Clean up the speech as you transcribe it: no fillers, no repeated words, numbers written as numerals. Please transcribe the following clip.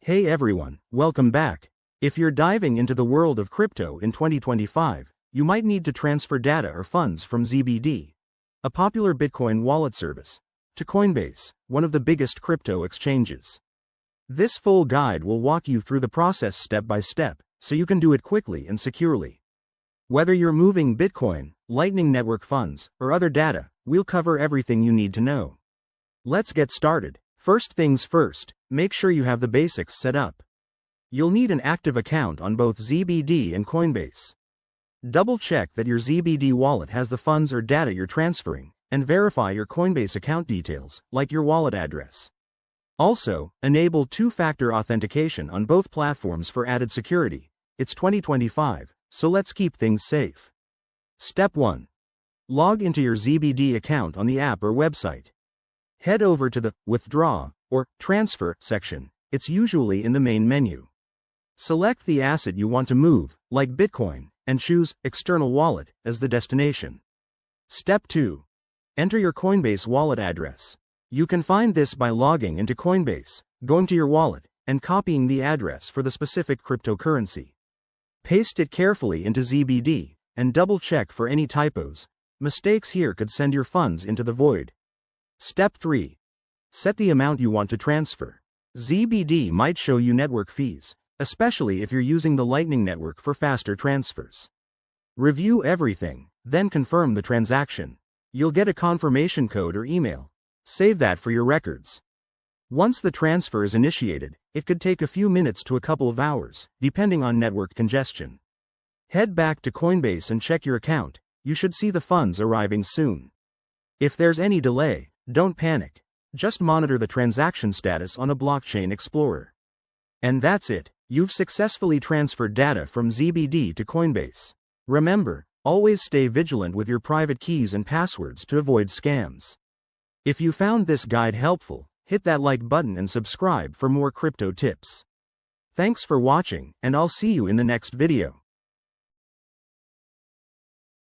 Hey everyone, welcome back. If you're diving into the world of crypto in 2025, you might need to transfer data or funds from ZBD, a popular Bitcoin wallet service, to Coinbase, one of the biggest crypto exchanges. This full guide will walk you through the process step by step, so you can do it quickly and securely. Whether you're moving Bitcoin, Lightning Network funds, or other data, we'll cover everything you need to know. Let's get started. First things first, make sure you have the basics set up. You'll need an active account on both ZBD and Coinbase. Double check that your ZBD wallet has the funds or data you're transferring, and verify your Coinbase account details, like your wallet address. Also, enable two-factor authentication on both platforms for added security. It's 2025, so let's keep things safe. Step 1. Log into your ZBD account on the app or website. Head over to the Withdraw or Transfer section. It's usually in the main menu. Select the asset you want to move, like Bitcoin, and choose External Wallet as the destination. Step 2. Enter your Coinbase wallet address. You can find this by logging into Coinbase, going to your wallet, and copying the address for the specific cryptocurrency. Paste it carefully into ZBD, and double-check for any typos. Mistakes here could send your funds into the void. Step 3. Set the amount you want to transfer. ZBD might show you network fees, especially if you're using the Lightning Network for faster transfers. Review everything, then confirm the transaction. You'll get a confirmation code or email. Save that for your records. Once the transfer is initiated, it could take a few minutes to a couple of hours, depending on network congestion. Head back to Coinbase and check your account. You should see the funds arriving soon. If there's any delay, don't panic. Just monitor the transaction status on a blockchain explorer. And that's it. You've successfully transferred data from ZBD to Coinbase. Remember, always stay vigilant with your private keys and passwords to avoid scams. If you found this guide helpful, hit that like button and subscribe for more crypto tips. Thanks for watching, and I'll see you in the next video.